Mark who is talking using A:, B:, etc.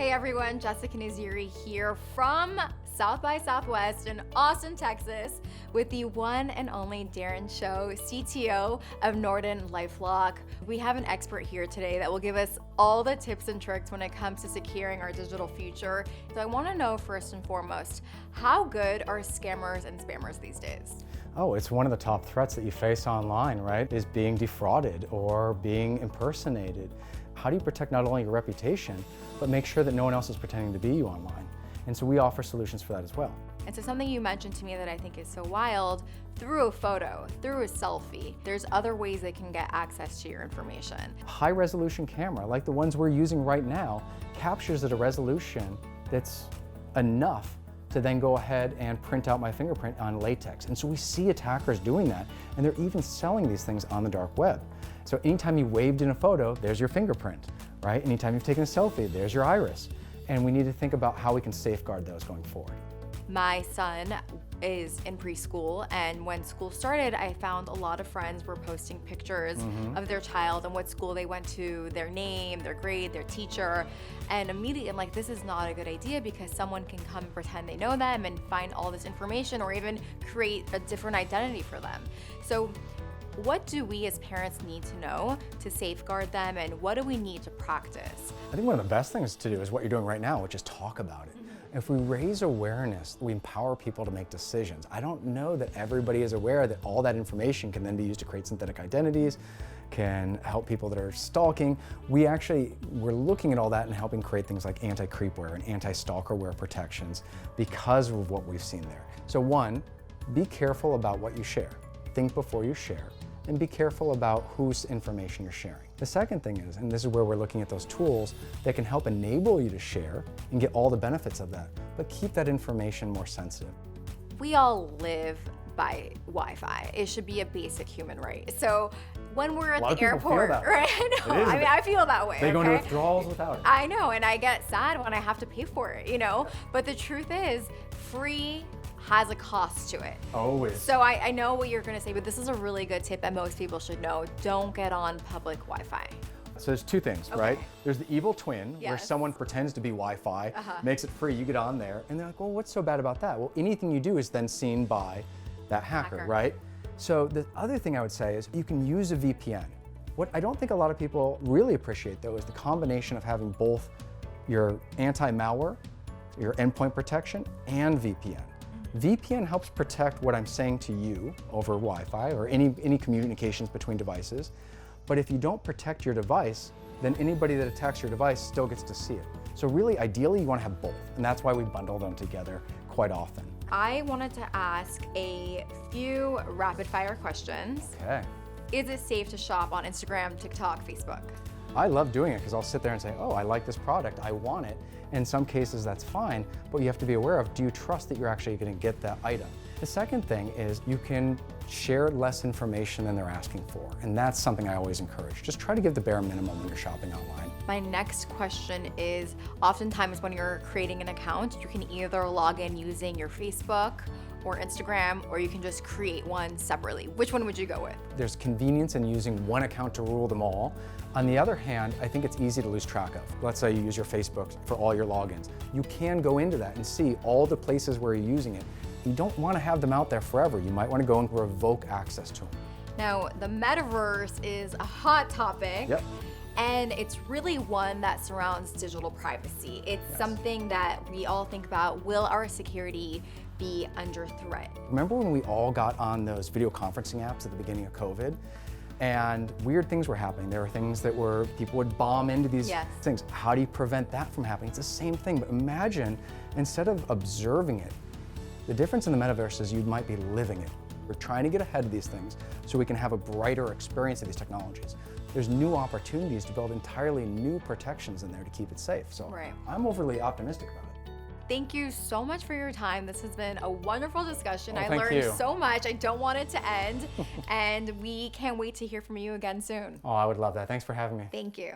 A: Hey everyone, Jessica Naziri here from South by Southwest in Austin, Texas, with the one and only Darren Shou, CTO of NortonLifeLock. We have an expert here today that will give us all the tips and tricks when it comes to securing our digital future. So I want to know first and foremost, how good are scammers and spammers these days?
B: Oh, it's one of the top threats that you face online, right? Is being defrauded or being impersonated. How do you protect not only your reputation, but make sure that no one else is pretending to be you online? And so we offer solutions for that as well.
A: And so something you mentioned to me that I think is so wild, through a photo, through a selfie, there's other ways they can get access to your information.
B: High resolution camera, like the ones we're using right now, captures at a resolution that's enough to then go ahead and print out my fingerprint on latex. And so we see attackers doing that, and they're even selling these things on the dark web. So anytime you waved in a photo, there's your fingerprint, right? Anytime you've taken a selfie, there's your iris. And we need to think about how we can safeguard those going forward.
A: My son is in preschool, and when school started, I found a lot of friends were posting pictures of their child and what school they went to, their name, their grade, their teacher, and immediately I'm like, this is not a good idea because someone can come and pretend they know them and find all this information or even create a different identity for them. So what do we as parents need to know to safeguard them, and what do we need to practice?
B: I think one of the best things to do is what you're doing right now, which is talk about it. If we raise awareness, we empower people to make decisions. I don't know that everybody is aware that all that information can then be used to create synthetic identities, can help people that are stalking. We're looking at all that and helping create things like anti-creepware and anti-stalkerware protections because of what we've seen there. So one, be careful about what you share. Think before you share, and be careful about whose information you're sharing. The second thing is, and this is where we're looking at those tools that can help enable you to share and get all the benefits of that, but keep that information more sensitive.
A: We all live by Wi-Fi. It should be a basic human right. So when we're at the airport, right? I feel that way.
B: They go into withdrawals without it.
A: I know, and I get sad when I have to pay for it, But the truth is, free has a cost to it.
B: Always.
A: So I know what you're gonna say, but this is a really good tip that most people should know. Don't get on public Wi-Fi.
B: So there's two things, right? There's the evil twin, where someone pretends to be Wi-Fi, makes it free, you get on there, and they're like, well, what's so bad about that? Well, anything you do is then seen by that hacker, right? So the other thing I would say is you can use a VPN. What I don't think a lot of people really appreciate, though, is the combination of having both your anti-malware, your endpoint protection, and VPN. VPN helps protect what I'm saying to you over Wi-Fi or any communications between devices. But if you don't protect your device, then anybody that attacks your device still gets to see it. So really, ideally, you want to have both. And that's why we bundle them together quite often.
A: I wanted to ask a few rapid fire questions.
B: Okay.
A: Is it safe to shop on Instagram, TikTok, Facebook?
B: I love doing it because I'll sit there and say, oh, I like this product, I want it. In some cases, that's fine, but you have to be aware of, do you trust that you're actually going to get that item? The second thing is you can share less information than they're asking for, and that's something I always encourage. Just try to give the bare minimum when you're shopping online.
A: My next question is, oftentimes when you're creating an account, you can either log in using your Facebook or Instagram, or you can just create one separately. Which one would you go with? There's
B: convenience in using one account to rule them all. On the other hand, I think it's easy to lose track of. Let's say you use your Facebook for all your logins. You can go into that and see all the places where you're using it. You don't want to have them out there forever. You might want to go and revoke access to them.
A: Now, the Metaverse is a hot topic.
B: Yep.
A: And it's really one that surrounds digital privacy. It's something that we all think about. Will our security be under threat?
B: Remember when we all got on those video conferencing apps at the beginning of COVID? And weird things were happening. There were things that people would bomb into these things. How do you prevent that from happening? It's the same thing, but imagine, instead of observing it, the difference in the Metaverse is you might be living it. We're trying to get ahead of these things so we can have a brighter experience of these technologies. There's new opportunities to build entirely new protections in there to keep it safe. So I'm overly optimistic about it.
A: Thank you so much for your time. This has been a wonderful discussion.
B: Oh,
A: I learned so much. I don't want it to end. And we can't wait to hear from you again soon.
B: Oh, I would love that. Thanks for having me.
A: Thank you.